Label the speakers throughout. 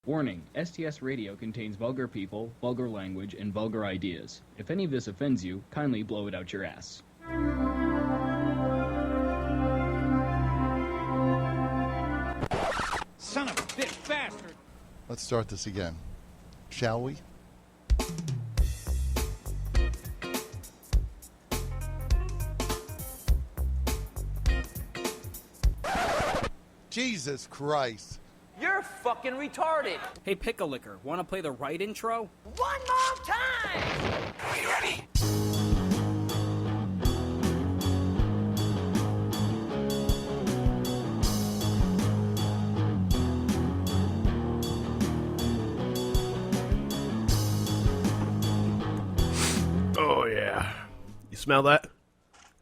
Speaker 1: Warning, STS Radio contains vulgar people, vulgar language, and vulgar ideas. If any of this offends you, kindly blow it out your ass.
Speaker 2: Son of a bitch bastard!
Speaker 3: Let's start this again, shall we? Jesus Christ.
Speaker 4: You're fucking retarded.
Speaker 5: Hey, Pickle-Licker, want to play the right intro?
Speaker 4: One more time!
Speaker 2: Are you ready?
Speaker 6: Oh, yeah. You smell that?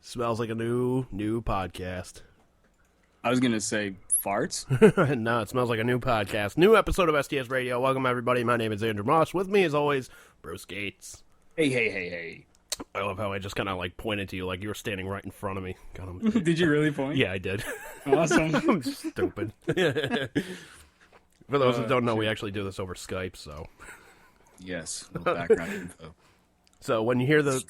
Speaker 6: Smells like a new podcast.
Speaker 1: I was gonna say farts?
Speaker 6: No, it smells like a new podcast. New episode of STS Radio. Welcome, everybody. My name is Andrew Moss. With me, as always, Bruce Gates.
Speaker 1: Hey.
Speaker 6: I love how I just kind of, pointed to you like you were standing right in front of me.
Speaker 1: Did you really point?
Speaker 6: Yeah, I did.
Speaker 1: Awesome.
Speaker 6: I'm stupid. For those that don't know, we actually do this over Skype, so...
Speaker 1: Yes, a little background info.
Speaker 6: So when you hear the...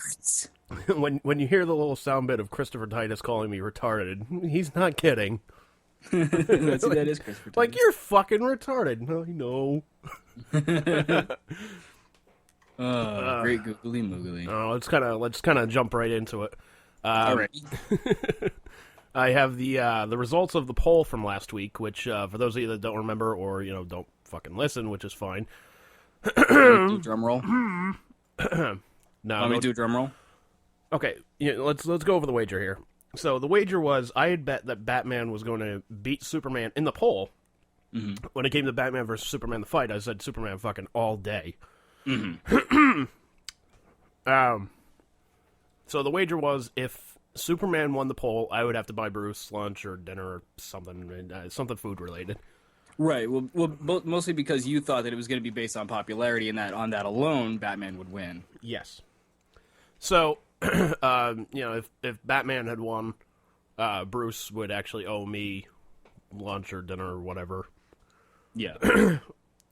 Speaker 6: when you hear the little sound bit of Christopher Titus calling me retarded, he's not kidding.
Speaker 1: That's who that is, Christopher Titus.
Speaker 6: Like, you're fucking retarded. I know.
Speaker 1: Great googly moogly.
Speaker 6: Let's kind of jump right into it.
Speaker 1: All right.
Speaker 6: I have the results of the poll from last week, which for those of you that don't remember or don't fucking listen, which is fine.
Speaker 1: Do a drum roll.
Speaker 6: No,
Speaker 1: Want me to do a drum roll?
Speaker 6: Okay, let's go over the wager here. So the wager was I had bet that Batman was going to beat Superman in the poll. Mm-hmm. When it came to Batman versus Superman the fight, I said Superman fucking all day. Mm-hmm. So the wager was if Superman won the poll, I would have to buy Bruce lunch or dinner or something food related.
Speaker 1: Right. Well, mostly because you thought that it was going to be based on popularity, and that on that alone, Batman would win.
Speaker 6: Yes. So, if Batman had won, Bruce would actually owe me lunch or dinner or whatever.
Speaker 1: Yeah.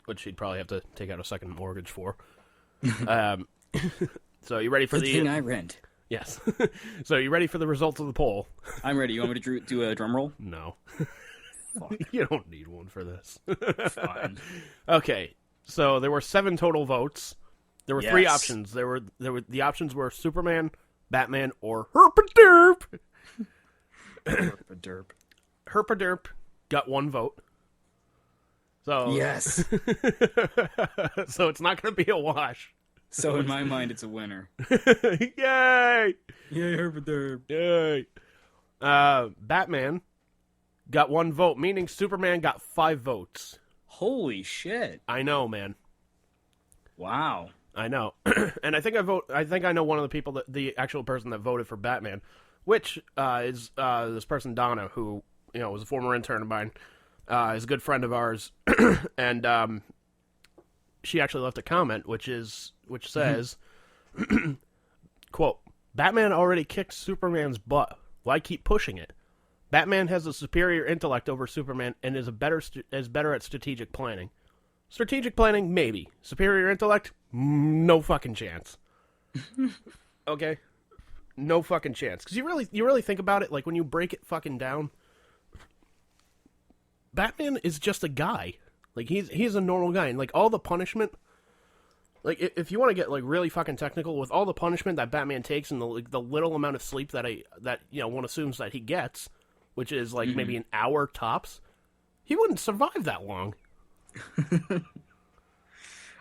Speaker 6: Which he'd probably have to take out a second mortgage for. So you ready for
Speaker 1: the thing I rent?
Speaker 6: Yes. So you ready for the results of the poll?
Speaker 1: I'm ready. You want me to do a drum roll?
Speaker 6: No.
Speaker 1: Fuck.
Speaker 6: You don't need one for this.
Speaker 1: Fine.
Speaker 6: Okay. So there were 7 total votes. There were 3 options. The options were Superman, Batman, or Herp A Derp.
Speaker 1: Herp A Derp.
Speaker 6: Herp A Derp got 1 vote. So
Speaker 1: yes.
Speaker 6: So it's not going to be a wash.
Speaker 1: So in my mind, it's a winner.
Speaker 6: Yay!
Speaker 1: Yay, Herp A Derp.
Speaker 6: Yay! Batman got 1 vote, meaning Superman got 5 votes.
Speaker 1: Holy shit!
Speaker 6: I know, man.
Speaker 1: Wow.
Speaker 6: I know. And I think I know one of the people the actual person that voted for Batman, which is this person Donna, who was a former intern of mine, is a good friend of ours, and she actually left a comment which says, quote, "Batman already kicked Superman's butt. Why keep pushing it? Batman has a superior intellect over Superman and is better at strategic planning. Strategic planning, maybe. Superior intellect, no fucking chance." Okay? No fucking chance. Because you really think about it, like, when you break it fucking down, Batman is just a guy. Like, he's a normal guy. And, like, all the punishment, like, if you want to get, like, really fucking technical, with all the punishment that Batman takes and the little amount of sleep that one assumes that he gets, which is, like, maybe an hour tops, he wouldn't survive that long.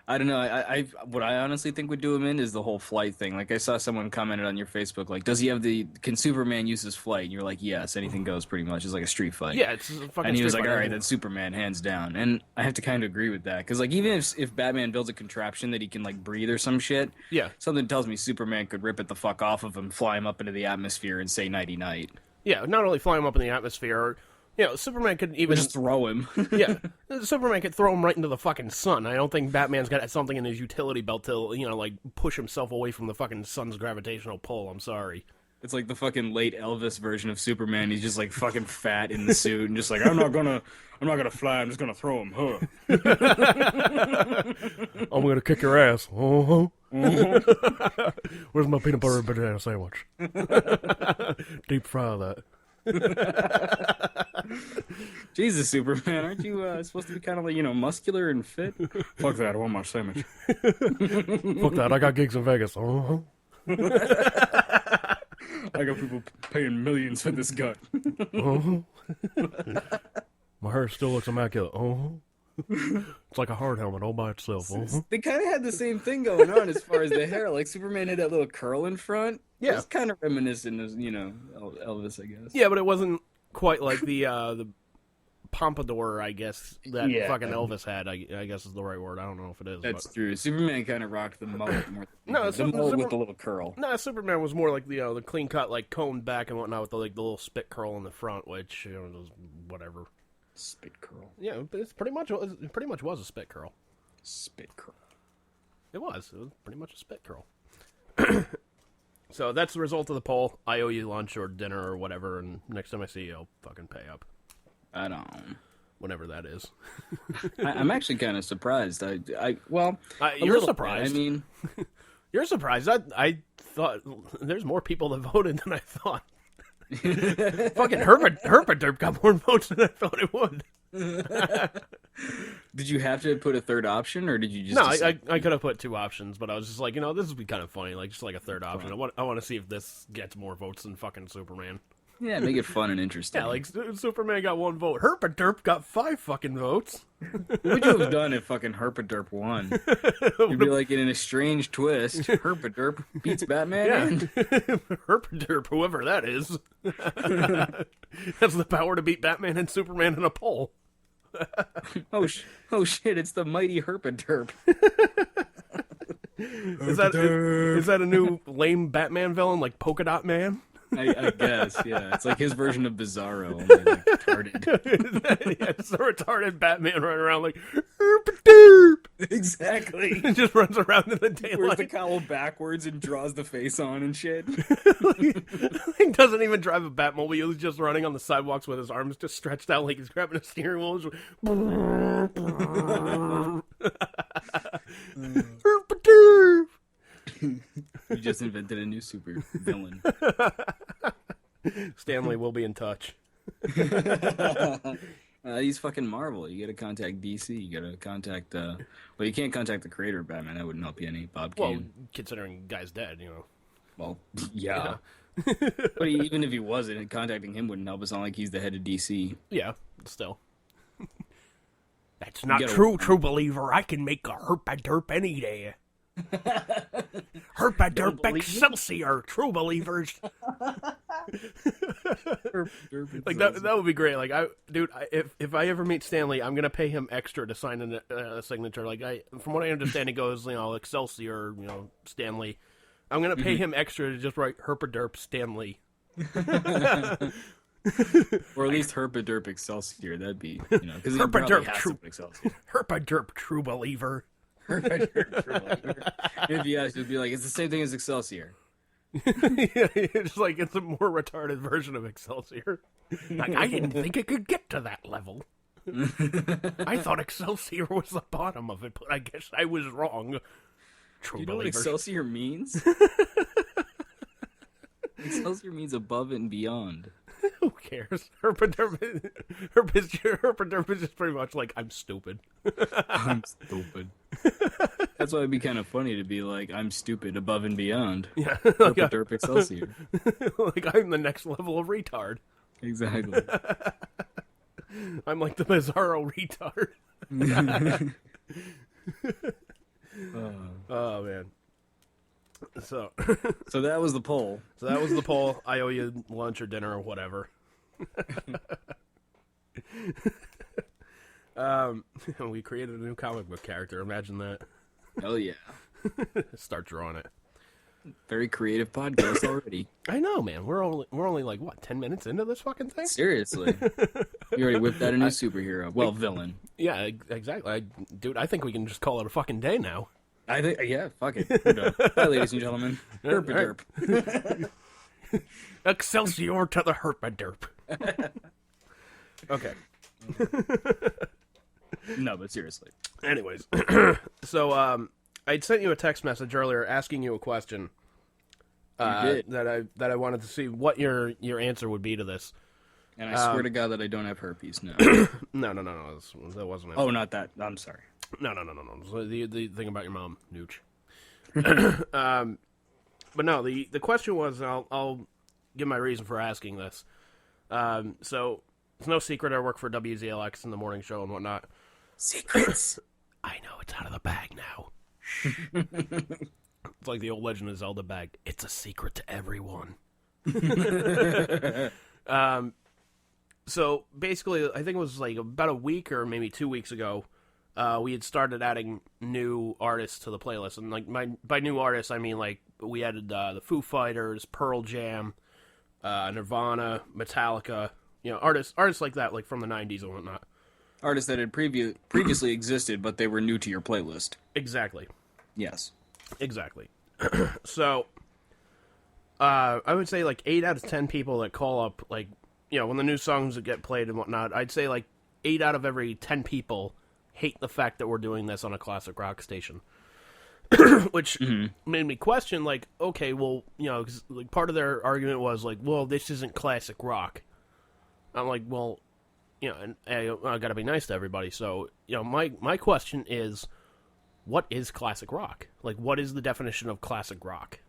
Speaker 1: I don't know. What I honestly think would do him in is the whole flight thing. Like, I saw someone commented on your Facebook, like, can Superman use his flight? And you're like, yes, anything goes pretty much. It's like a street fight.
Speaker 6: Yeah, it's a fucking
Speaker 1: And he was like,
Speaker 6: street
Speaker 1: all
Speaker 6: fight.
Speaker 1: right, then Superman, hands down. And I have to kind of agree with that. Because, like, even if Batman builds a contraption that he can, like, breathe or some shit,
Speaker 6: yeah,
Speaker 1: something tells me Superman could rip it the fuck off of him, fly him up into the atmosphere, and say nighty-night.
Speaker 6: Yeah, not only fly him up in the atmosphere, Superman could even...
Speaker 1: just throw him.
Speaker 6: Yeah, Superman could throw him right into the fucking sun. I don't think Batman's got something in his utility belt to, like, push himself away from the fucking sun's gravitational pull. I'm sorry.
Speaker 1: It's like the fucking late Elvis version of Superman. He's just like fucking fat in the suit and just like, I'm not gonna fly. I'm just gonna throw him. Huh.
Speaker 6: I'm gonna kick your ass. Uh-huh. Where's my peanut butter and banana sandwich? Deep fry that.
Speaker 1: Jesus, Superman, aren't you supposed to be kind of like, muscular and fit? Fuck that, I want my sandwich.
Speaker 6: Fuck that, I got gigs in Vegas. Uh-huh.
Speaker 1: I got people paying millions for this gut.
Speaker 6: Uh-huh. My hair still looks immaculate. Uh-huh. It's like a hard helmet all by itself. Uh-huh.
Speaker 1: They kind of had the same thing going on as far as the hair. Like, Superman had that little curl in front.
Speaker 6: Yeah.
Speaker 1: It's kind of reminiscent of, Elvis, I guess.
Speaker 6: Yeah, but it wasn't quite like the pompadour, I guess, that fucking Elvis had, I guess is the right word. I don't know if it is.
Speaker 1: That's true. Superman kind of rocked the mullet more.
Speaker 6: No,
Speaker 1: the mullet with the little curl.
Speaker 6: No, Superman was more like the clean cut, like combed back and whatnot with the little spit curl in the front, which was whatever.
Speaker 1: Spit curl.
Speaker 6: Yeah, but it pretty much was a spit curl.
Speaker 1: Spit curl.
Speaker 6: It was pretty much a spit curl. So that's the result of the poll. I owe you lunch or dinner or whatever, and next time I see you, I'll fucking pay up.
Speaker 1: I don't.
Speaker 6: Whenever that is.
Speaker 1: I'm actually kind of surprised.
Speaker 6: You're surprised.
Speaker 1: I mean,
Speaker 6: you're surprised. I thought there's more people that voted than I thought. Fucking Herp A Derp got more votes than I thought it would.
Speaker 1: Did you have to put a third option, or did you just?
Speaker 6: No, I could have put two options, but I was just like, this would be kind of funny, like just like a third option. I want to see if this gets more votes than fucking Superman.
Speaker 1: Yeah, make it fun and interesting.
Speaker 6: Yeah, like Superman got 1 vote. Herp A Derp got 5 fucking votes.
Speaker 1: What would you have done if fucking Herp A Derp won? You'd be like, in a strange twist, Herp A Derp beats Batman.
Speaker 6: Yeah.
Speaker 1: And...
Speaker 6: Herp A Derp, whoever that is, has the power to beat Batman and Superman in a poll.
Speaker 1: oh shit! It's the mighty Herp A Derp.
Speaker 6: Is that a new lame Batman villain like Polka Dot Man?
Speaker 1: I guess, yeah. It's like his version of Bizarro, only like retarded.
Speaker 6: Yeah, it's a retarded Batman running around like, Herp A Derp!
Speaker 1: Exactly.
Speaker 6: He just runs around in the daylight.
Speaker 1: Wears the cowl backwards and draws the face on and shit.
Speaker 6: He doesn't even drive a Batmobile. He's just running on the sidewalks with his arms just stretched out like he's grabbing a steering wheel. Herp A Derp!
Speaker 1: You just invented a new super villain.
Speaker 6: Stanley will be in touch.
Speaker 1: He's fucking Marvel. You gotta contact DC. You gotta contact, you can't contact the creator of Batman. That wouldn't help you any. Bob Kane.
Speaker 6: Well, considering the guy's dead,
Speaker 1: Well, yeah. But even if he wasn't, contacting him wouldn't help. It's not like he's the head of DC.
Speaker 6: Yeah, still. That's not true, true believer. I can make a Herp A Derp any day. Herp A Derp Excelsior, true believers. Like that would be great. Like if I ever meet Stanley, I'm gonna pay him extra to sign a signature. Like from what I understand, it goes Excelsior, Stanley. I'm gonna pay him extra to just write Herp A Derp Stanley.
Speaker 1: Or at least Herp A Derp Excelsior. That'd be because
Speaker 6: Herp A Derp
Speaker 1: true Excelsior.
Speaker 6: Herp A Derp true believer.
Speaker 1: If you ask, you'd be like, it's the same thing as Excelsior.
Speaker 6: Yeah, it's like it's a more retarded version of Excelsior. Like, I didn't think it could get to that level. I thought Excelsior was the bottom of it, but I guess I was wrong. True
Speaker 1: You know what
Speaker 6: believers.
Speaker 1: Excelsior means? Excelsior means above and beyond.
Speaker 6: Who cares? Herp A Derp is just pretty much like, I'm stupid.
Speaker 1: I'm stupid. That's why it'd be kind of funny to be like, I'm stupid above and beyond.
Speaker 6: Yeah.
Speaker 1: Herp A Derp Excelsior.
Speaker 6: Like, I'm the next level of retard.
Speaker 1: Exactly.
Speaker 6: I'm like the Bizarro retard. Oh, man. So
Speaker 1: that was the poll.
Speaker 6: I owe you lunch or dinner or whatever. We created a new comic book character. Imagine that.
Speaker 1: Oh yeah.
Speaker 6: Start drawing it.
Speaker 1: Very creative podcast already.
Speaker 6: I know, man. We're only like what 10 minutes into this fucking thing.
Speaker 1: Seriously. You already whipped out a new superhero. Well, villain.
Speaker 6: Yeah, exactly. Dude, I think we can just call it a fucking day now.
Speaker 1: I think, yeah, fuck it. We're done. Bye, ladies and gentlemen. Herp A Derp.
Speaker 6: Excelsior to the Herp A Derp. Okay.
Speaker 1: No, but seriously.
Speaker 6: Anyways, so I'd sent you a text message earlier asking you a question.
Speaker 1: You did.
Speaker 6: That I wanted to see what your answer would be to this.
Speaker 1: And I swear to God that I don't have herpes. No.
Speaker 6: No. That wasn't it.
Speaker 1: Oh, not that. I'm sorry.
Speaker 6: No. So the thing about your mom, Nooch. But no, the question was, I'll give my reason for asking this. So it's no secret I work for WZLX in the morning show and whatnot.
Speaker 1: Secrets.
Speaker 6: I know it's out of the bag now. It's like the old Legend of Zelda bag. It's a secret to everyone. So basically, I think it was like about a week or maybe 2 weeks ago, we had started adding new artists to the playlist. And like by new artists, I mean like we added the Foo Fighters, Pearl Jam, Nirvana, Metallica, artists like that, like from the 90s and whatnot.
Speaker 1: Artists that had previously existed, but they were new to your playlist.
Speaker 6: Exactly.
Speaker 1: Yes.
Speaker 6: Exactly. So, I would say like 8 out of 10 people that call up, like, when the new songs get played and whatnot, I'd say like 8 out of every 10 people hate the fact that we're doing this on a classic rock station. Which made me question, like, okay, well, 'cause, like, part of their argument was like, well, this isn't classic rock. I'm like, well, and I gotta be nice to everybody. So, my question is, what is classic rock? Like, what is the definition of classic rock?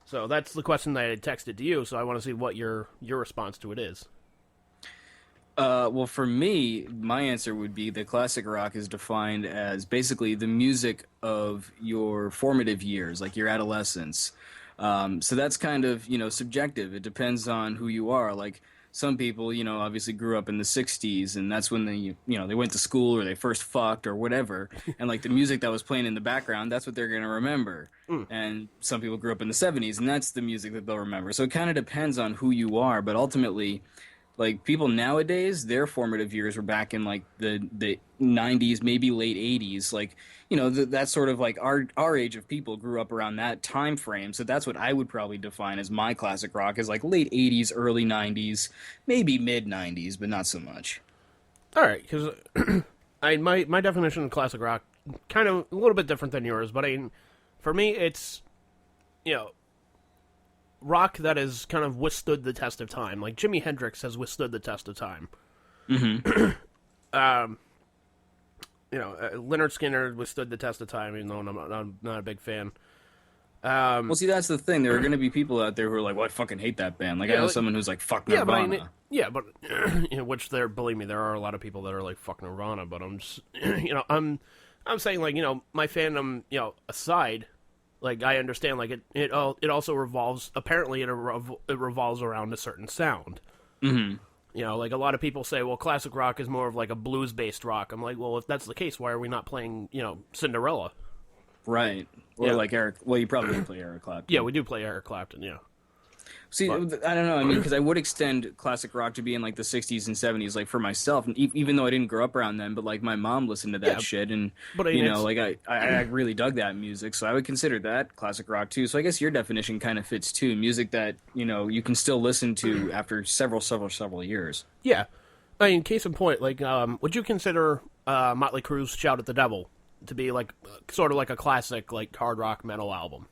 Speaker 6: So that's the question that I had texted to you, so I want to see what your response to it is.
Speaker 1: Well, for me, my answer would be that classic rock is defined as basically the music of your formative years, like your adolescence. So that's kind of, subjective. It depends on who you are. Like, some people, obviously grew up in the 60s, and that's when they, they went to school or they first fucked or whatever. And, like, the music that was playing in the background, that's what they're going to remember. And some people grew up in the 70s, and that's the music that they'll remember. So it kind of depends on who you are. But ultimately, like, people nowadays, their formative years were back in, like, the 90s, maybe late 80s. Like, that's sort of like our age of people grew up around that time frame. So that's what I would probably define as my classic rock, is like late 80s, early 90s, maybe mid 90s, but not so much.
Speaker 6: All right, because my definition of classic rock kind of a little bit different than yours, but for me, it's, rock that has kind of withstood the test of time. Like Jimi Hendrix has withstood the test of time. Leonard Skinner withstood the test of time, even though I'm not a big fan.
Speaker 1: Well, see, that's the thing. There are going to be people out there who are like, well, I fucking hate that band. Like, I know someone who's like, fuck Nirvana.
Speaker 6: But which believe me, there are a lot of people that are like, fuck Nirvana, but I'm just, I'm saying, like, my fandom, aside, like, I understand, like, it also revolves, apparently it revolves around a certain sound. Like, a lot of people say, well, classic rock is more of like a blues-based rock. I'm like, well, if that's the case, why are we not playing, Cinderella?
Speaker 1: Right. Or like Eric, well, you probably play Eric Clapton.
Speaker 6: Yeah, we do play Eric Clapton, yeah.
Speaker 1: See, I don't know. I mean, because I would extend classic rock to be in like the 60s and 70s, like for myself, and even though I didn't grow up around them, but like my mom listened to that shit, and
Speaker 6: but
Speaker 1: like I really dug that music, so I would consider that classic rock too. So I guess your definition kind of fits too, music that you can still listen to after several years.
Speaker 6: Yeah, I mean, case in point, like, would you consider Motley Crue's "Shout at the Devil" to be like sort of like a classic, like, hard rock metal album?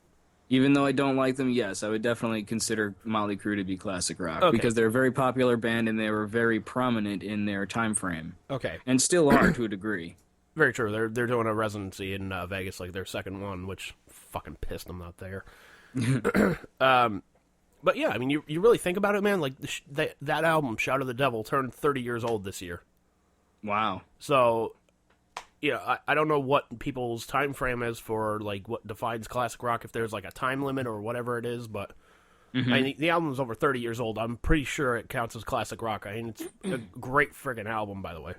Speaker 1: Even though I don't like them, yes, I would definitely consider Motley Crue to be classic rock, because they're a very popular band and they were very prominent in their time frame.
Speaker 6: Okay.
Speaker 1: And still are to a degree.
Speaker 6: Very true. They're doing a residency in Vegas, like their second one, which fucking pissed them not there. But yeah, I mean, you really think about it, man. Like that album, "Shout of the Devil," turned 30 years old this year. Wow. So, I don't know what people's time frame is for, like, what defines classic rock, if there's like a time limit or whatever it is, but I mean, the album's over 30 years old. I'm pretty sure it counts as classic rock. I mean, it's a great friggin' album, by the way.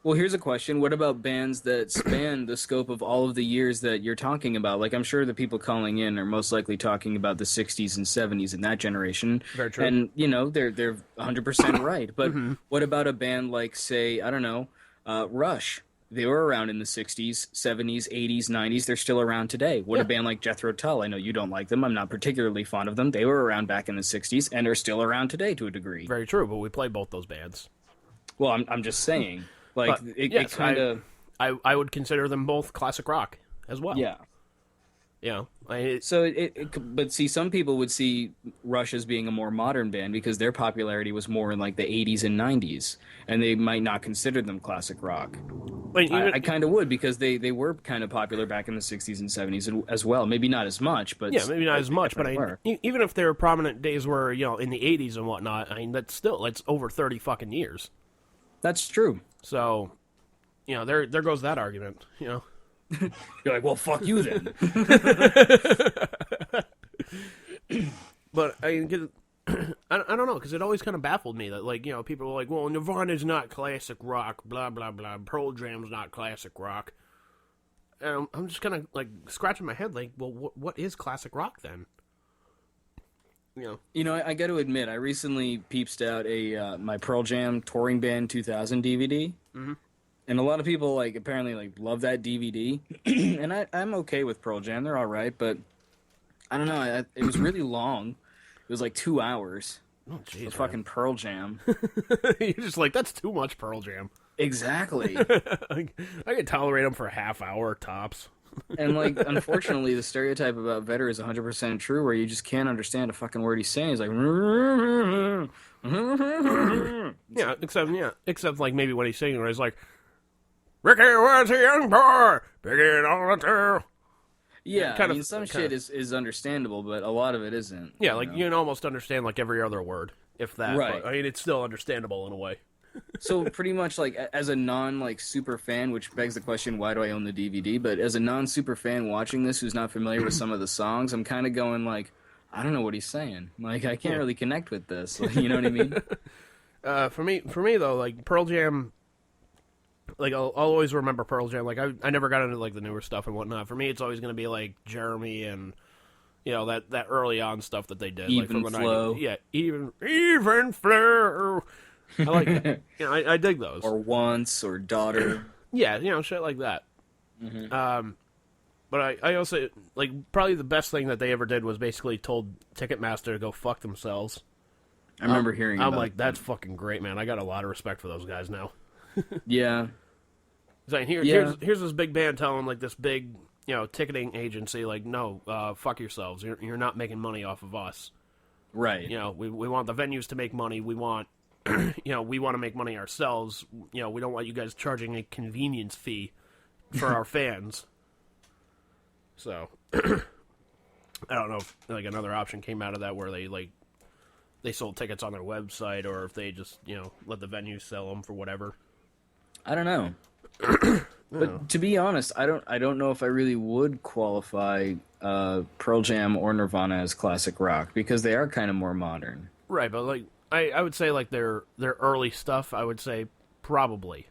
Speaker 1: Well, here's a question. What about bands that span the scope of all of the years that you're talking about? Like, I'm sure the people calling in are most likely talking about the 60s and 70s in that generation.
Speaker 6: Very true.
Speaker 1: And, they're 100% right. But what about a band like, say, I don't know, Rush? They were around in the 60s, 70s, 80s, 90s. They're still around today. What a band like Jethro Tull. I know you don't like them. I'm not particularly fond of them. They were around back in the 60s and are still around today to a degree.
Speaker 6: Very true, but we play both those bands.
Speaker 1: Well, I'm just saying. Like,
Speaker 6: But,
Speaker 1: it
Speaker 6: yes,
Speaker 1: kind of...
Speaker 6: I would consider them both classic rock as well.
Speaker 1: Yeah.
Speaker 6: You know,
Speaker 1: So but see, some people would see Rush as being a more modern band because their popularity was more in like the 80s and 90s, and they might not consider them classic rock. I kind of would because they were kind of popular back in the 60s and 70s as well. Maybe not as much, but
Speaker 6: maybe not as much. But
Speaker 1: were.
Speaker 6: Even if there were prominent days where in the 80s and whatnot, I mean that's over 30 fucking years.
Speaker 1: That's true.
Speaker 6: So, there goes that argument.
Speaker 1: You're like, well, fuck you then.
Speaker 6: But I don't know, because it always kind of baffled me that people are like, well, Nirvana's not classic rock, blah blah blah. Pearl Jam's not classic rock. And I'm just kind of like scratching my head, like, well, what is classic rock then?
Speaker 1: I got to admit, I recently peeped out my Pearl Jam Touring Band 2000 DVD. Mm-hmm. And a lot of people apparently love that DVD, and I'm okay with Pearl Jam. They're all right, but I don't know. It was really long. It was like 2 hours.
Speaker 6: Oh, jeez,
Speaker 1: fucking Pearl Jam.
Speaker 6: You're just like, that's too much Pearl Jam.
Speaker 1: Exactly.
Speaker 6: I can tolerate them for a half hour tops.
Speaker 1: And unfortunately, the stereotype about Vedder is 100% true, where you just can't understand a fucking word he's saying. He's like,
Speaker 6: except maybe when he's singing, where he's like, Ricky was a young boy, picking on the tail.
Speaker 1: Yeah, some shit is understandable, but a lot of it isn't.
Speaker 6: Yeah, you can almost understand every other word, if that.
Speaker 1: Right.
Speaker 6: But, it's still understandable in a way.
Speaker 1: So pretty much as a super fan, which begs the question, why do I own the DVD? But as a non-super fan watching this who's not familiar with some of the songs, I'm kind of going I don't know what he's saying. I can't really connect with this. You know what I mean?
Speaker 6: For me though, Pearl Jam, I'll always remember Pearl Jam. I never got into the newer stuff and whatnot. For me, it's always going to be Jeremy and that early on stuff that they did.
Speaker 1: Even
Speaker 6: from the
Speaker 1: Flow.
Speaker 6: 90s. Yeah, even Flow. I like that. I dig those.
Speaker 1: Or Once, or Daughter.
Speaker 6: Yeah, shit like that. Mm-hmm. But I also, probably the best thing that they ever did was basically told Ticketmaster to go fuck themselves.
Speaker 1: I remember hearing about
Speaker 6: I'm that's fucking great, man. I got a lot of respect for those guys now.
Speaker 1: Yeah.
Speaker 6: Here's this big band telling, this big, ticketing agency, no, fuck yourselves. You're not making money off of us.
Speaker 1: Right.
Speaker 6: We want the venues to make money. We want... we want to make money ourselves. We don't want you guys charging a convenience fee for our fans. So, I don't know if another option came out of that where they sold tickets on their website, or if they just let the venue sell them for whatever.
Speaker 1: I don't know. But to be honest, I don't know if I really would qualify Pearl Jam or Nirvana as classic rock because they are kind of more modern.
Speaker 6: Right, but I would say their early stuff, I would say probably.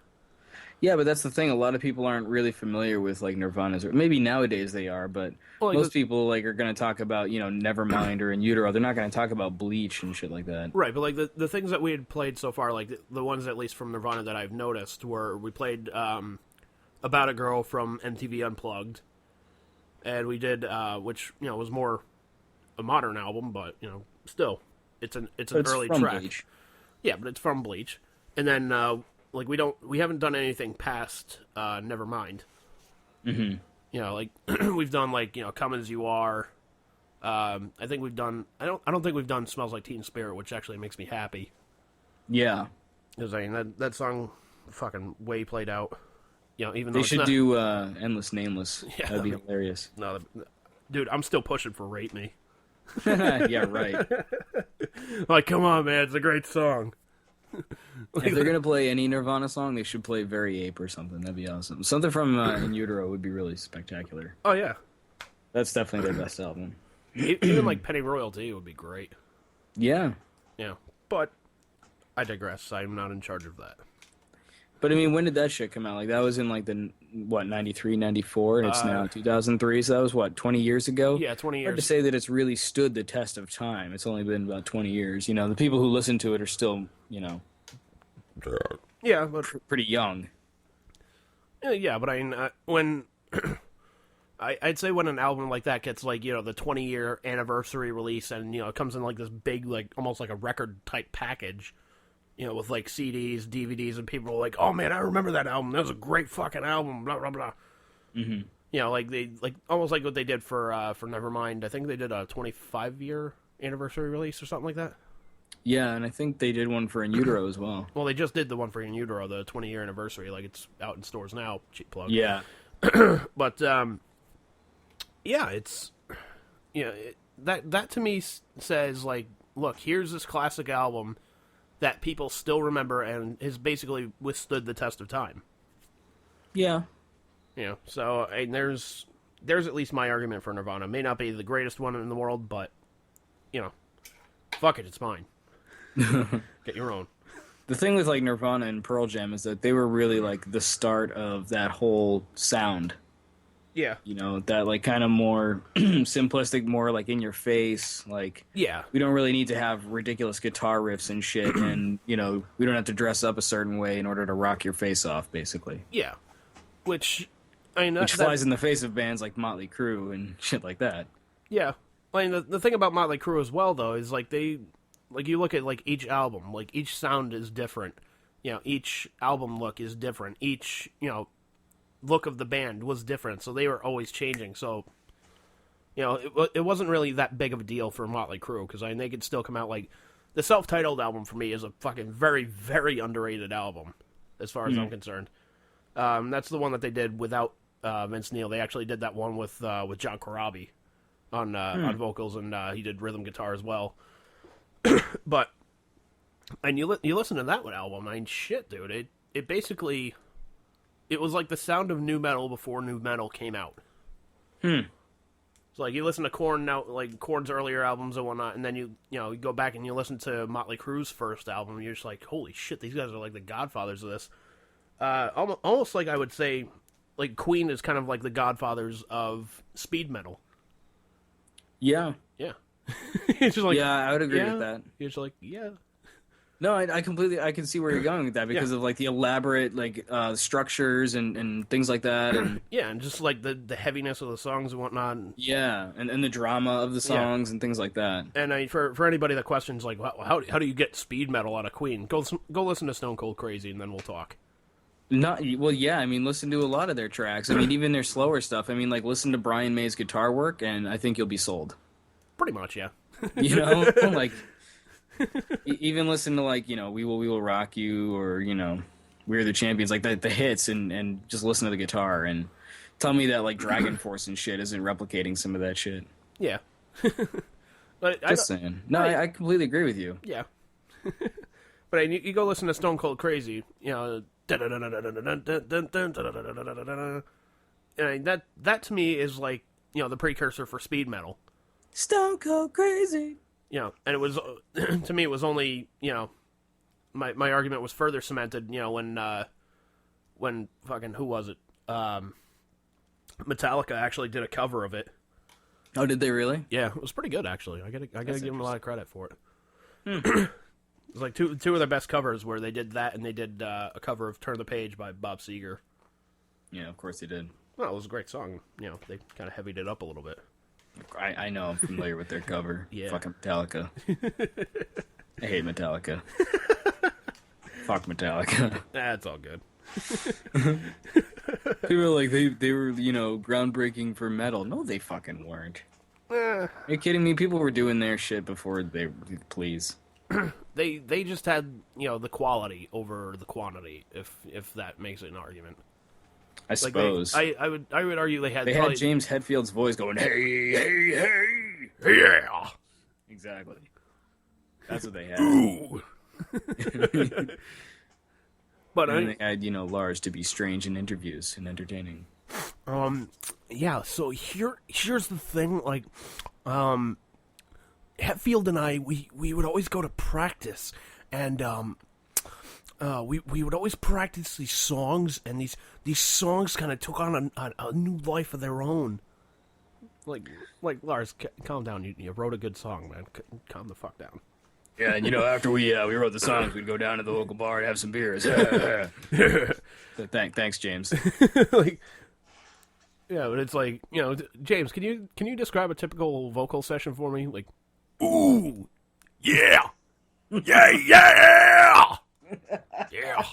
Speaker 1: Yeah, but that's the thing. A lot of people aren't really familiar with Nirvana's, or maybe nowadays they are, but most people are going to talk about Nevermind or In Utero. They're not going to talk about Bleach and shit like that.
Speaker 6: Right, but the things that we had played so far, the ones at least from Nirvana that I've noticed, were we played About a Girl from MTV Unplugged, and we did which was more a modern album, but still. It's an early track.
Speaker 1: Bleach.
Speaker 6: Yeah, but it's from Bleach. And then we haven't done anything past Nevermind.
Speaker 1: Mm-hmm.
Speaker 6: We've done Come As You Are. I think we've done I don't think we've done Smells Like Teen Spirit, which actually makes me happy.
Speaker 1: Yeah.
Speaker 6: Because that song fucking way played out. Even though
Speaker 1: they should do Endless Nameless.
Speaker 6: Yeah,
Speaker 1: that'd be hilarious. No,
Speaker 6: dude, I'm still pushing for Rape Me.
Speaker 1: Yeah, right.
Speaker 6: Come on, man, it's a great song.
Speaker 1: If they're gonna play any Nirvana song, they should play Very Ape or something. That'd be awesome. Something from In Utero would be really spectacular.
Speaker 6: Oh yeah,
Speaker 1: that's definitely their best album.
Speaker 6: Even Penny Royalty would be great.
Speaker 1: Yeah.
Speaker 6: Yeah, but I digress. I'm not in charge of that.
Speaker 1: But I mean, when did that shit come out? That was in 93, 94, and it's now 2003. So that was 20 years ago.
Speaker 6: Yeah, 20 years.
Speaker 1: Hard to say that it's really stood the test of time. It's only been about 20 years. The people who listen to it are still,
Speaker 6: yeah, but
Speaker 1: pretty young.
Speaker 6: Yeah, but I mean, when I'd say when an album like that gets like, the 20-year anniversary release, and it comes in like this big, like almost like a record type package, with like CDs, DVDs, and people are like, oh man, I remember that album. That was a great fucking album. Blah blah blah. Mm-hmm. Like they almost like what they did for Nevermind. I think they did a 25-year anniversary release or something like that.
Speaker 1: Yeah, and I think they did one for In Utero as well.
Speaker 6: Well, they just did the one for In Utero, the 20-year anniversary. Like, it's out in stores now. Cheap plug.
Speaker 1: Yeah.
Speaker 6: But, yeah, it's... that to me says, like, look, here's this classic album that people still remember and has basically withstood the test of time.
Speaker 1: Yeah.
Speaker 6: So, and there's at least my argument for Nirvana. It may not be the greatest one in the world, but, fuck it, it's mine. Get your own.
Speaker 1: The thing with like Nirvana and Pearl Jam is that they were really like the start of that whole sound.
Speaker 6: Yeah.
Speaker 1: That like kind of more simplistic, more like in your face. Like,
Speaker 6: yeah,
Speaker 1: we don't really need to have ridiculous guitar riffs and shit, and we don't have to dress up a certain way in order to rock your face off, basically.
Speaker 6: Yeah. Which
Speaker 1: flies in the face of bands like Motley Crue and shit like that.
Speaker 6: Yeah. I mean, the thing about Motley Crue as well, though, is like like you look at like each album, like each sound is different. Each album look is different. Each, look of the band was different, so they were always changing. So, it wasn't really that big of a deal for Motley Crue, because they could still come out like the self-titled album for me is a fucking very, very underrated album, as far as I'm concerned. That's the one that they did without Vince Neil. They actually did that one with John Corabi on vocals, and he did rhythm guitar as well. But, and you listen to that one album, I mean, shit, dude, it basically, it was like the sound of nu metal before nu metal came out. So, like, you listen to Korn now, like, Korn's earlier albums and whatnot, and then you go back and you listen to Motley Crue's first album, and you're just like, holy shit, these guys are like the godfathers of this. Almost like I would say, like, Queen is kind of like the godfathers of speed metal.
Speaker 1: Yeah.
Speaker 6: Yeah. It's just like,
Speaker 1: yeah, I would agree with that.
Speaker 6: You're just like, yeah.
Speaker 1: No, I can see where you're going with that, because of like the elaborate like structures and things like that, and
Speaker 6: yeah, and just like the heaviness of the songs and whatnot.
Speaker 1: Yeah, and the drama of the songs and things like that.
Speaker 6: And for anybody that questions like, how do you get speed metal out of Queen? Go listen to Stone Cold Crazy, and then we'll talk.
Speaker 1: Yeah, I mean, listen to a lot of their tracks. I mean, even their slower stuff. I mean, like, listen to Brian May's guitar work, and I think you'll be sold.
Speaker 6: Pretty much, yeah.
Speaker 1: Like, even listen to, like, We Will Rock You, or, We're the Champions, like, the hits, and just listen to the guitar, and tell me that, like, Dragon Force and shit isn't replicating some of that shit.
Speaker 6: Yeah.
Speaker 1: But just saying. No, I completely agree with you.
Speaker 6: Yeah. But you go listen to Stone Cold Crazy, and that to me is like, the precursor for speed metal.
Speaker 1: Stone Cold Crazy.
Speaker 6: And it was, to me, it was only, my argument was further cemented, when fucking, who was it? Metallica actually did a cover of it.
Speaker 1: Oh, did they really?
Speaker 6: Yeah, it was pretty good, actually. I gotta give them a lot of credit for it. It was like two of their best covers, where they did that, and they did a cover of Turn the Page by Bob Seger.
Speaker 1: Yeah, of course they did.
Speaker 6: Well, it was a great song. They kind of heavied it up a little bit.
Speaker 1: I know, I'm familiar with their cover.
Speaker 6: Yeah.
Speaker 1: Fucking Metallica. I hate Metallica. Fuck Metallica.
Speaker 6: That's all good.
Speaker 1: People are like, they were, groundbreaking for metal. No, they fucking weren't. Are you kidding me? People were doing their shit before they... Please.
Speaker 6: They just had, the quality over the quantity, if that makes it an argument.
Speaker 1: I suppose.
Speaker 6: I would argue they had
Speaker 1: James Hetfield's voice going, hey, hey, hey,
Speaker 6: yeah.
Speaker 1: Exactly. That's what they had.
Speaker 6: Ooh. But
Speaker 1: they had, Lars to be strange in interviews and entertaining.
Speaker 6: Yeah, so here's the thing, like, Hetfield and I, we would always go to practice, and, we would always practice these songs, and these songs kind of took on a new life of their own. Like Lars, calm down. You wrote a good song, man. Calm the fuck down.
Speaker 1: Yeah, and after we wrote the songs, we'd go down to the local bar and have some beers. So thanks, James.
Speaker 6: Like, yeah, but it's like, James, can you describe a typical vocal session for me? Like, ooh, yeah, yeah, yeah, yeah.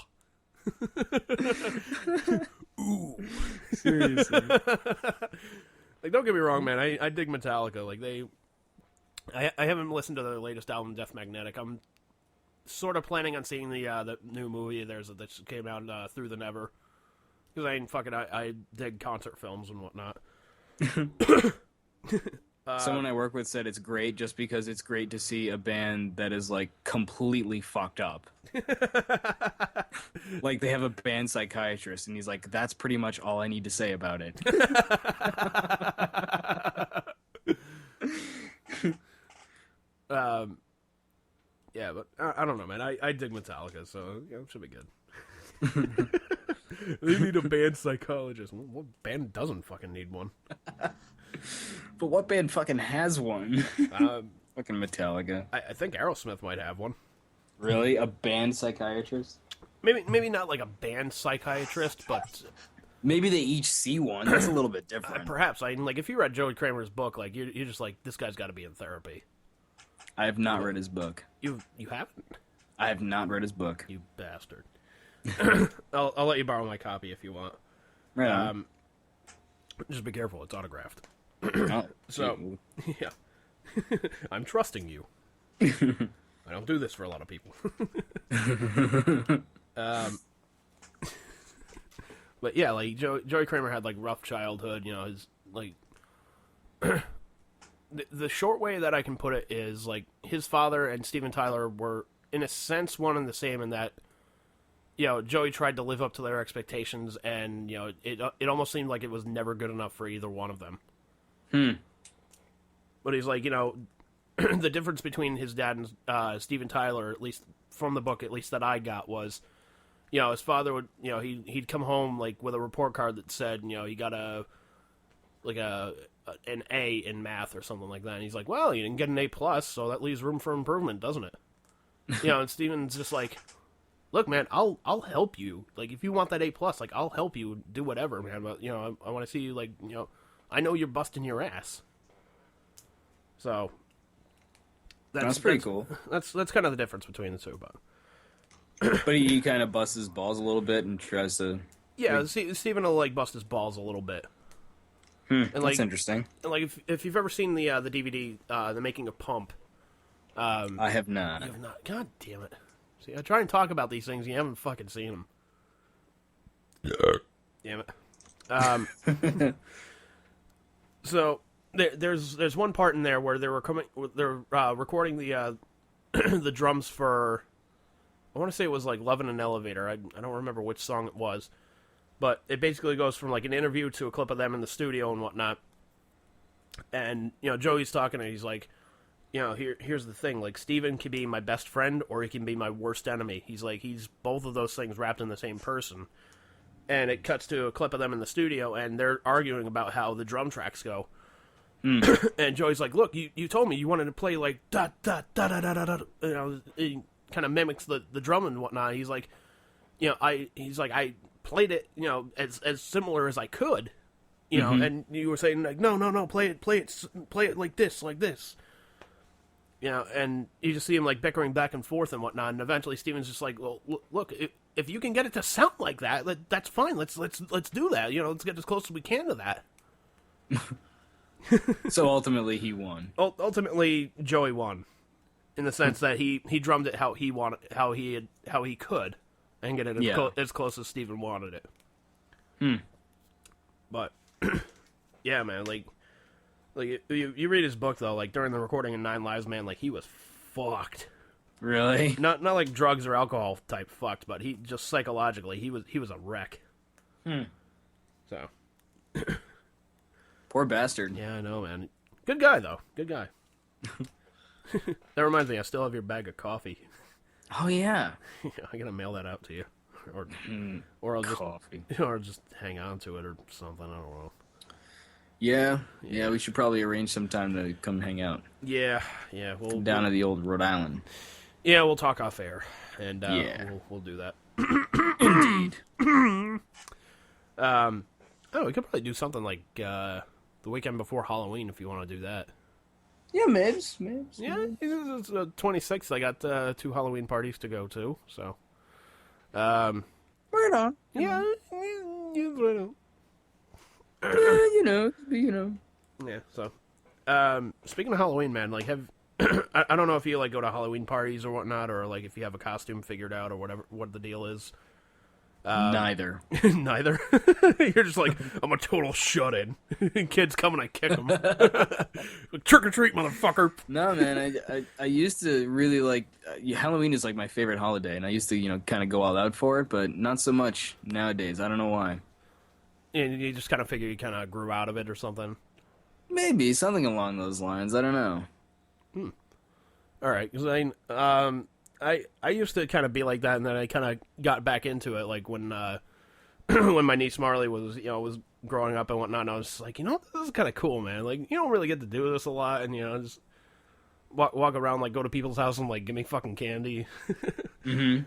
Speaker 6: Ooh,
Speaker 1: Seriously.
Speaker 6: like, don't get me wrong, man. I dig Metallica. Like, I haven't listened to their latest album, Death Magnetic. I'm sort of planning on seeing the new movie of theirs that came out, Through the Never. Because I dig concert films and whatnot.
Speaker 1: Someone I work with said it's great just because it's great to see a band that is like completely fucked up. Like they have a band psychiatrist, and he's like, "That's pretty much all I need to say about it."
Speaker 6: Yeah, but I don't know, man. I dig Metallica, so it should be good. They need a band psychologist. What band doesn't fucking need one?
Speaker 1: But what band fucking has one? Fucking Metallica.
Speaker 6: I think Aerosmith might have one.
Speaker 1: Really? A band psychiatrist?
Speaker 6: Maybe not like a band psychiatrist, but
Speaker 1: Maybe they each see one. That's a little bit different.
Speaker 6: perhaps. Like if you read Joey Kramer's book, like you're just like, this guy's got to be in therapy.
Speaker 1: I have not read his book.
Speaker 6: You haven't?
Speaker 1: I have not read his book.
Speaker 6: You bastard. I'll let you borrow my copy if you want.
Speaker 1: Right on.
Speaker 6: Just be careful; it's autographed.
Speaker 1: Oh,
Speaker 6: So, yeah, I'm trusting you. I don't do this for a lot of people. But yeah, like Joey Kramer had like rough childhood. His like the short way that I can put it is like his father and Steven Tyler were in a sense one and the same in that. Joey tried to live up to their expectations, and it almost seemed like it was never good enough for either one of them. But he's like, the difference between his dad and Steven Tyler, at least from the book, at least that I got, was, his father would, he'd come home like with a report card that said, he got an A in math or something like that. And he's like, well, you didn't get an A plus, so that leaves room for improvement, doesn't it? And Steven's just like, look, man, I'll help you. Like, if you want that A plus, like, I'll help you do whatever, man. But I want to see you, like, I know you're busting your ass. So
Speaker 1: that's pretty cool.
Speaker 6: That's kind of the difference between the two, but
Speaker 1: But he kind of busts his balls a little bit and tries to.
Speaker 6: yeah, Steven will like bust his balls a little bit. And
Speaker 1: That's interesting.
Speaker 6: And like if you've ever seen the DVD, The Making of Pump,
Speaker 1: I have not.
Speaker 6: you have not. God damn it! See, I try and talk about these things, and you haven't fucking seen them. Damn it. So there's one part in there where they're recording the the drums for, I want to say it was like Love in an Elevator. I don't remember which song it was, but it basically goes from like an interview to a clip of them in the studio and whatnot. And Joey's talking, and he's like, here's the thing, like, Steven can be my best friend or he can be my worst enemy. He's like, he's both of those things wrapped in the same person. And it cuts to a clip of them in the studio, and they're arguing about how the drum tracks go. And Joey's like, look, you told me you wanted to play like da da da da da da da. It kind of mimics the drum and whatnot. He's like, I played it, as similar as I could, and you were saying like, no, play it like this. And you just see him like bickering back and forth and whatnot, and eventually Steven's just like, well, look, if you can get it to sound like that, that's fine. Let's do that. Let's get as close as we can to that.
Speaker 1: So ultimately, he won.
Speaker 6: Ultimately, Joey won, in the sense that he drummed it how he wanted, how he could, and get it as close as Steven wanted it. But yeah, man, like you read his book though, like during the recording of Nine Lives, man, like he was fucked.
Speaker 1: Really?
Speaker 6: Not like drugs or alcohol type fucked, but he just psychologically he was a wreck. So.
Speaker 1: Poor bastard.
Speaker 6: Yeah, I know, man. Good guy though. Good guy. That reminds me, I still have your bag of coffee.
Speaker 1: Oh yeah.
Speaker 6: I gotta mail that out to you, or I'll just
Speaker 1: Coffee.
Speaker 6: or just hang on to it or something. I don't know.
Speaker 1: Yeah, we should probably arrange some time to come hang out.
Speaker 6: Yeah. We'll
Speaker 1: Down to the old Rhode Island.
Speaker 6: Yeah, we'll talk off air, and
Speaker 1: Yeah.
Speaker 6: we'll do that.
Speaker 1: Indeed.
Speaker 6: We could probably do something like the weekend before Halloween if you want to do that.
Speaker 1: Yeah, Mibs.
Speaker 6: Yeah, it's 26th. I got 2 Halloween parties to go to, so.
Speaker 1: Right on.
Speaker 6: Yeah,
Speaker 1: You know.
Speaker 6: Yeah, so. Speaking of Halloween, man, like, I don't know if you, like, go to Halloween parties or whatnot, or, like, if you have a costume figured out or whatever, what the deal is.
Speaker 1: Neither.
Speaker 6: Neither. You're just like, I'm a total shut-in. Kids come and I kick them. Trick or treat, motherfucker.
Speaker 1: No, man. I used to really like Halloween is like my favorite holiday, and I used to kind of go all out for it, but not so much nowadays. I don't know why.
Speaker 6: And you just kind of figure you kind of grew out of it or something.
Speaker 1: Maybe something along those lines. I don't know.
Speaker 6: All right, because I used to kind of be like that, and then I kind of got back into it, like when when my niece Marley was was growing up and whatnot. And I was like, this is kind of cool, man. Like, you don't really get to do this a lot, and just walk around, like, go to people's house and like give me fucking candy. Anyway,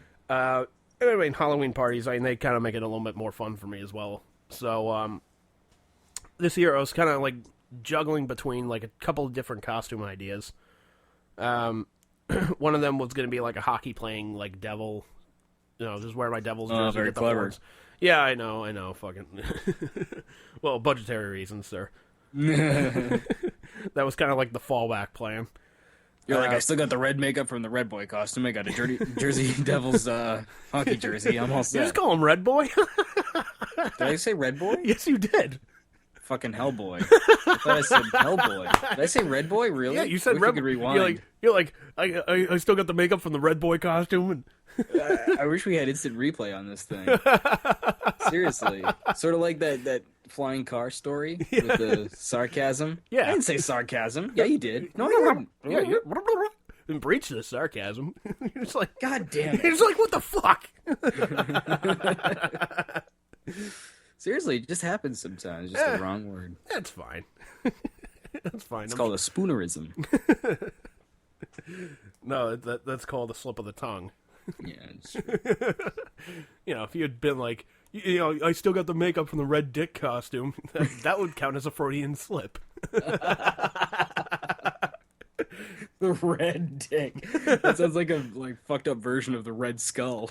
Speaker 6: Halloween parties, they kind of make it a little bit more fun for me as well. So this year I was kind of like juggling between like a couple of different costume ideas. One of them was going to be like a hockey playing like devil, just wear my devil's jersey.
Speaker 1: Oh, very clever.
Speaker 6: Horns. Yeah, I know, fucking. Well, budgetary reasons, sir. That was kind of like the fallback plan.
Speaker 1: You're like, I still got the red makeup from the Red Boy costume. I got a Jersey Devils hockey jersey. I'm all set.
Speaker 6: You just call him Red Boy?
Speaker 1: Did I say Red Boy?
Speaker 6: Yes, you did.
Speaker 1: Fucking Hellboy. I thought I said Hellboy. Did I say Red Boy? Really?
Speaker 6: Yeah, you said
Speaker 1: Red
Speaker 6: Boy.
Speaker 1: Rewind.
Speaker 6: You're like, I still got the makeup from the Red Boy costume. And
Speaker 1: I wish we had instant replay on this thing. Seriously. Sort of like that flying car story with the sarcasm.
Speaker 6: Yeah.
Speaker 1: I didn't say sarcasm. Yeah, you did. No, you didn't.
Speaker 6: Yeah, you breach the sarcasm. You're just like,
Speaker 1: God damn it.
Speaker 6: you're just like, what the fuck?
Speaker 1: Seriously, it just happens sometimes. Just the wrong word.
Speaker 6: That's fine. That's fine.
Speaker 1: It's called a spoonerism.
Speaker 6: No, that's called a slip of the tongue.
Speaker 1: Yeah. It's
Speaker 6: If you had been like, I still got the makeup from the red dick costume, that would count as a Freudian slip.
Speaker 1: the red dick. That sounds like a fucked up version of the Red Skull.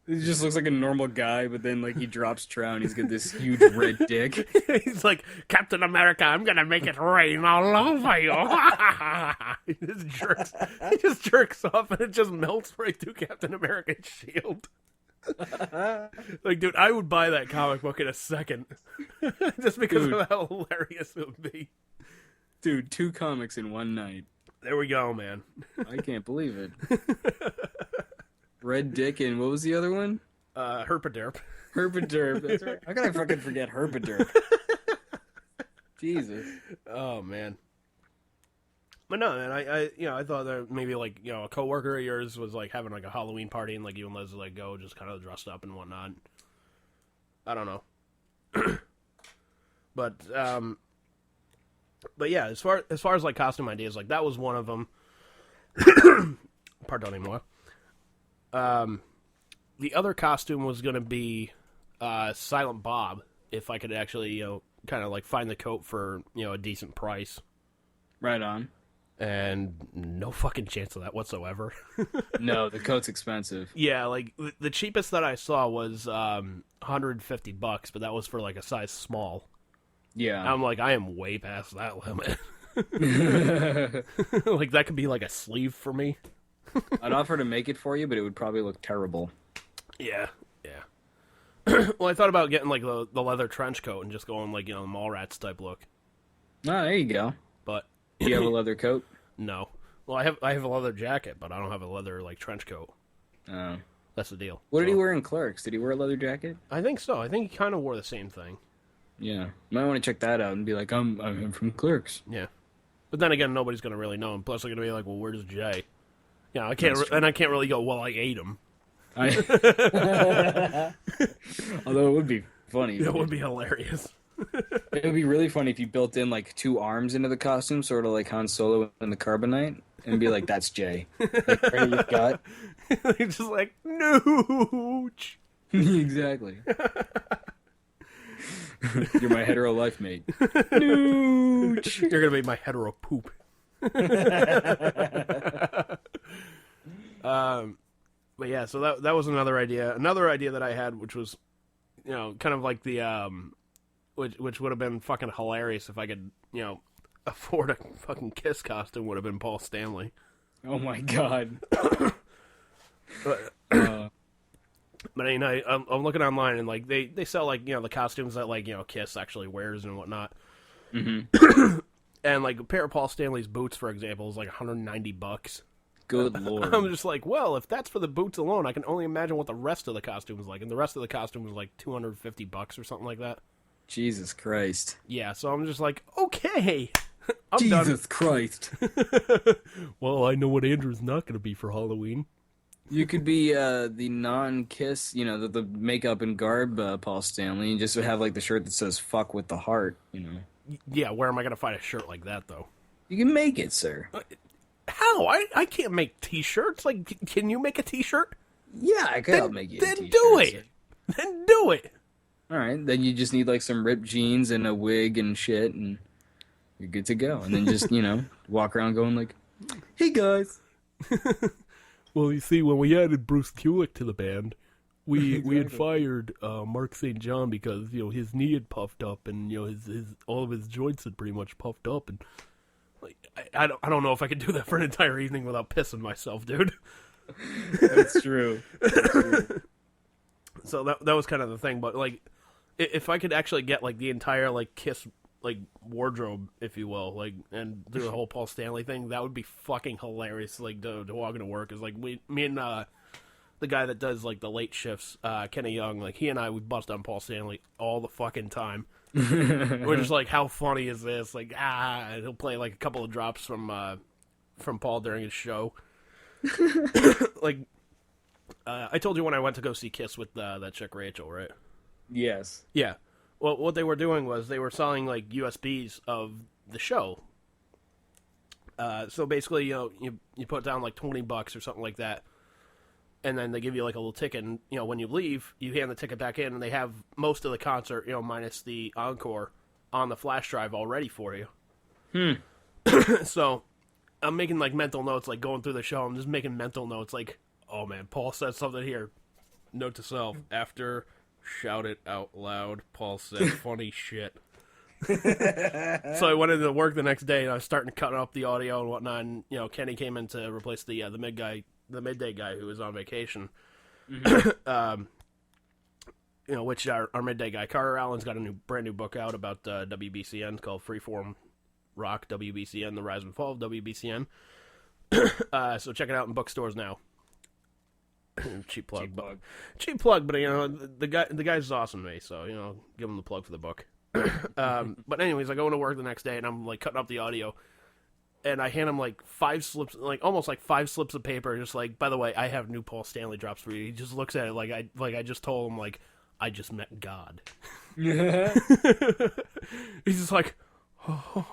Speaker 1: He just looks like a normal guy, but then he drops trout and he's got this huge red dick.
Speaker 6: He's like, Captain America, I'm gonna make it rain all over you. He just jerks off and it just melts right through Captain America's shield. Dude, I would buy that comic book in a second. Just because of how hilarious it would be.
Speaker 1: Dude, 2 comics in one night.
Speaker 6: There we go, man.
Speaker 1: I can't believe it. Red Dick and what was the other one?
Speaker 6: Herp A Derp.
Speaker 1: Herp A Derp. That's right. How could I fucking forget Herp A Derp? Jesus.
Speaker 6: Oh man. But no, man, I thought that maybe a coworker of yours was having a Halloween party and you and Liz go just kind of dressed up and whatnot. I don't know. But yeah, as far as costume ideas, that was one of them. Pardonnez-moi. The other costume was going to be Silent Bob, if I could actually, kind of find the coat for, a decent price.
Speaker 1: Right on.
Speaker 6: And no fucking chance of that whatsoever.
Speaker 1: No, the coat's expensive.
Speaker 6: Yeah, the cheapest that I saw was $150, but that was for a size small.
Speaker 1: Yeah.
Speaker 6: I'm I am way past that limit. That could be a sleeve for me.
Speaker 1: I'd offer to make it for you, but it would probably look terrible.
Speaker 6: Yeah. Well, I thought about getting the leather trench coat and just going the Mallrats type look.
Speaker 1: Oh, there you go.
Speaker 6: But
Speaker 1: do you have a leather coat?
Speaker 6: No. Well, I have a leather jacket, but I don't have a leather trench coat.
Speaker 1: Oh.
Speaker 6: That's the deal.
Speaker 1: What did he wear in Clerks? Did he wear a leather jacket?
Speaker 6: I think so. I think he kind of wore the same thing.
Speaker 1: Yeah. You might want to check that out and be like, I'm from Clerks.
Speaker 6: Yeah. But then again, nobody's going to really know him. Plus, they're going to be like, well, where's Jay? Yeah, I can't, and I can't really go, well, I ate him.
Speaker 1: Although it would be funny.
Speaker 6: That would be hilarious.
Speaker 1: It would be really funny if you built in like 2 arms into the costume, sort of like Han Solo in the Carbonite, and be like, "That's Jay." Like, right, you've got
Speaker 6: He's just like, no.
Speaker 1: exactly. You're my hetero life mate. Nooch.
Speaker 6: You're gonna be my hetero poop. But yeah, so that was another idea. Another idea that I had, which was, kind of like the which would have been fucking hilarious if I could, afford a fucking Kiss costume, would have been Paul Stanley.
Speaker 1: Oh my god.
Speaker 6: But I'm looking online and like they sell like the costumes that like Kiss actually wears and whatnot. Mm-hmm. And like a pair of Paul Stanley's boots, for example, is like $190.
Speaker 1: Good lord.
Speaker 6: I'm just like, well, if that's for the boots alone, I can only imagine what the rest of the costume is like, and the rest of the costume was like $250 or something like that.
Speaker 1: Jesus Christ.
Speaker 6: Yeah, so I'm just like, okay, I'm
Speaker 1: Jesus Christ.
Speaker 6: Well, I know what Andrew's not going to be for Halloween.
Speaker 1: You could be the non-Kiss, the makeup and garb Paul Stanley, and just have like the shirt that says "fuck with the heart."
Speaker 6: Yeah, where am I going to find a shirt like that though?
Speaker 1: You can make it, sir.
Speaker 6: How? I can't make T-shirts. Like, can you make a T-shirt?
Speaker 1: Yeah, I could help make you.
Speaker 6: Then do it. Then do it.
Speaker 1: All right, then you just need like some ripped jeans and a wig and shit, and you're good to go. And then just walk around going like, "Hey guys."
Speaker 6: Well, you see, when we added Bruce Kulick to the band, we had fired Mark St. John because his knee had puffed up and his all of his joints had pretty much puffed up, and like I don't know if I could do that for an entire evening without pissing myself, dude.
Speaker 1: That's true.
Speaker 6: So that was kind of the thing, but like if I could actually get like the entire like Kiss like wardrobe, if you will, like, and do the whole Paul Stanley thing, that would be fucking hilarious. Like to walk into work is like me and the guy that does like the late shifts, Kenny Young, like he and I would bust on Paul Stanley all the fucking time. We're just like, how funny is this? Like, he'll play like a couple of drops from Paul during his show. Like, I told you when I went to go see Kiss with that chick Rachel, right?
Speaker 1: Yes.
Speaker 6: Yeah. Well, what they were doing was they were selling like USBs of the show. So basically, you put down like $20 or something like that, and then they give you like a little ticket. And when you leave, you hand the ticket back in, and they have most of the concert, minus the encore, on the flash drive already for you. So I'm making like mental notes, like going through the show. I'm just making mental notes, like, oh man, Paul said something here. Note to self: after. Shout it out loud. Paul said funny shit. So I went into work the next day and I was starting to cut up the audio and whatnot. And Kenny came in to replace the midday guy who was on vacation. Mm-hmm. Which our midday guy Carter Allen's got a brand new book out about WBCN called Freeform Rock WBCN: The Rise and Fall of WBCN. So check it out in bookstores now. Cheap plug, but the guy's awesome to me, so give him the plug for the book. But anyways, I go into work the next day and I'm like cutting up the audio, and I hand him like almost 5 slips of paper, just like, by the way, I have new Paul Stanley drops for you. He just looks at it like I just told him like I just met God. He's just like, oh,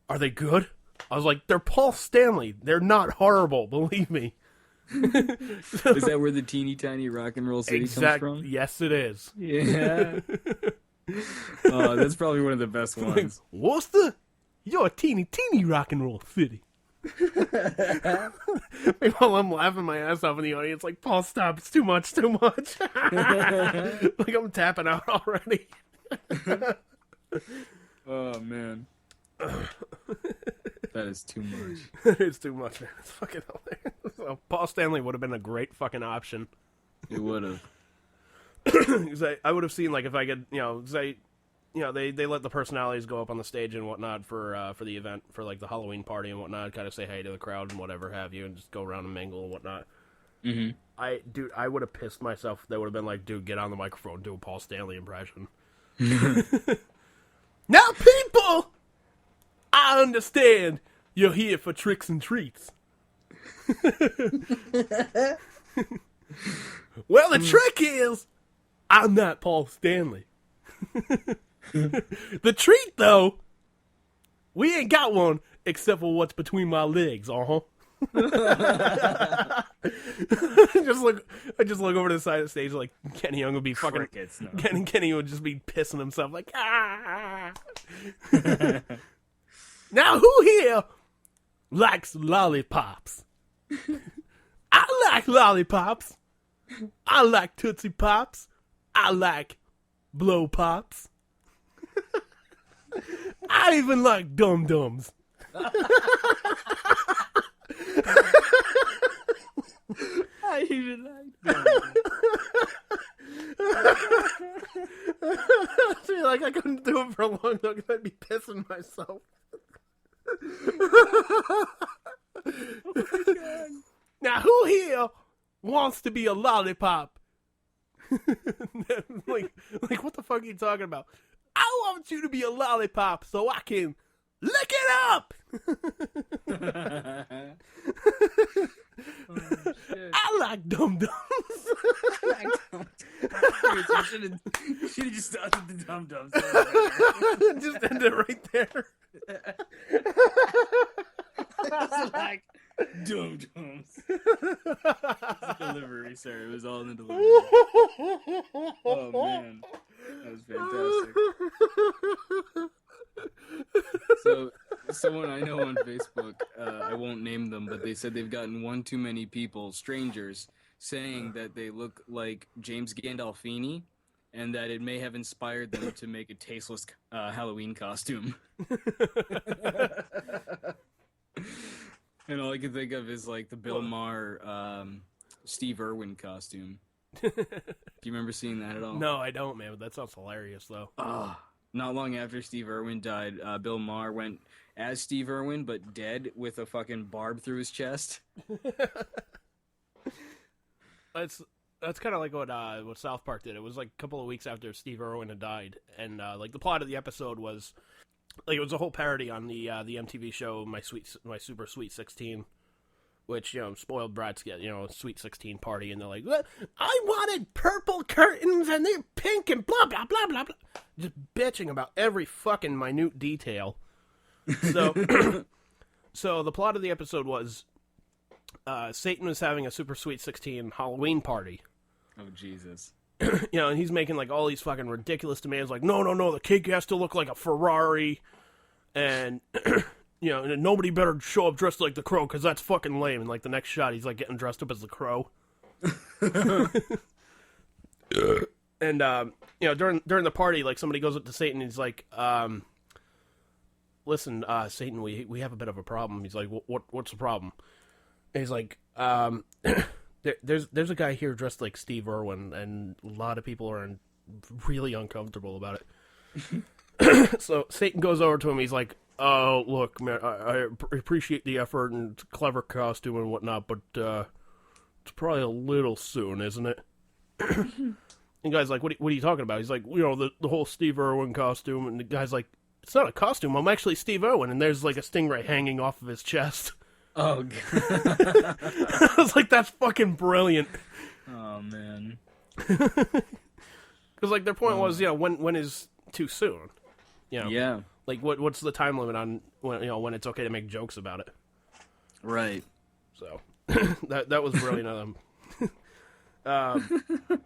Speaker 6: are they good? I was like, they're Paul Stanley. They're not horrible, believe me.
Speaker 1: Is that where the teeny tiny rock and roll city comes from?
Speaker 6: Yes, it is.
Speaker 1: Yeah. Oh, that's probably one of the best ones.
Speaker 6: Like, Worcester? You're a teeny rock and roll city. Meanwhile, I'm laughing my ass off in the audience, like, Paul, stop, it's too much. Like, I'm tapping out already.
Speaker 1: Oh, man. That is too much.
Speaker 6: It's too much, man. It's fucking hilarious. So Paul Stanley would have been a great fucking option.
Speaker 1: It would have.
Speaker 6: Because I would have seen, like, if I could, because they let the personalities go up on the stage and whatnot for the event, for, like, the Halloween party and whatnot, kind of say hey to the crowd and whatever have you, and just go around and mingle and whatnot. Mm-hmm. I would have pissed myself. They would have been like, dude, get on the microphone, do a Paul Stanley impression. Now, people! I understand you're here for tricks and treats. Well, the trick is I'm not Paul Stanley. The treat, though, we ain't got one except for what's between my legs, I just look over to the side of the stage like Kenny Young would be fucking.
Speaker 1: Crickets, no.
Speaker 6: Kenny would just be pissing himself like, ah. Now who here likes lollipops? I like lollipops. I like Tootsie Pops. I like Blow Pops. I even like Dum Dums.
Speaker 1: I even like
Speaker 6: See, like I couldn't do it for long though because I'd be pissing myself. Oh my God. Now who here wants to be a lollipop? like what the fuck are you talking about? I want you to be a lollipop so I can lick it up.
Speaker 1: Oh,
Speaker 6: I like Dum Dums.
Speaker 1: You should have just started the Dum Dums.
Speaker 6: Just end it right there.
Speaker 1: Like Dum Dums. Delivery, sir. It was all in the delivery. Oh man, that was fantastic. So, someone I know on Facebook, I won't name them, but they said they've gotten one too many people, strangers, saying that they look like James Gandolfini, and that it may have inspired them to make a tasteless Halloween costume. And all I can think of is like the Bill Maher, Steve Irwin costume. Do you remember seeing that at all?
Speaker 6: No, I don't, man. But that sounds hilarious, though.
Speaker 1: Not long after Steve Irwin died, Bill Maher went as Steve Irwin, but dead with a fucking barb through his chest.
Speaker 6: That's kind of like what South Park did. It was like a couple of weeks after Steve Irwin had died, and like the plot of the episode was like it was a whole parody on the MTV show My Super Sweet 16, which spoiled brats get a Sweet 16 party, and they're like, I wanted purple curtains and they're pink and blah blah blah blah blah, just bitching about every fucking minute detail. So, so the plot of the episode was Satan was having a Super Sweet 16 Halloween party.
Speaker 1: Oh, Jesus.
Speaker 6: And he's making like all these fucking ridiculous demands, like no, the cake has to look like a Ferrari, and and nobody better show up dressed like the Crow because that's fucking lame. And like the next shot, he's like getting dressed up as the Crow. And during the party, like somebody goes up to Satan and he's like, "Listen, Satan, we have a bit of a problem." He's like, "What's the problem?" And he's like, There's a guy here dressed like Steve Irwin, and a lot of people are really uncomfortable about it. So Satan goes over to him. He's like, "Oh, look, man, I appreciate the effort and clever costume and whatnot, but it's probably a little soon, isn't it?" And the guy's like, "What are you talking about?" He's like, the whole Steve Irwin costume." And the guy's like, "It's not a costume. I'm actually Steve Irwin." And there's like a stingray hanging off of his chest.
Speaker 1: Oh, God.
Speaker 6: I was like, that's fucking brilliant.
Speaker 1: Oh, man.
Speaker 6: Because, like, their point was, when is too soon?
Speaker 1: Yeah.
Speaker 6: Like, what's the time limit on when it's okay to make jokes about it?
Speaker 1: Right.
Speaker 6: So, that was brilliant of them.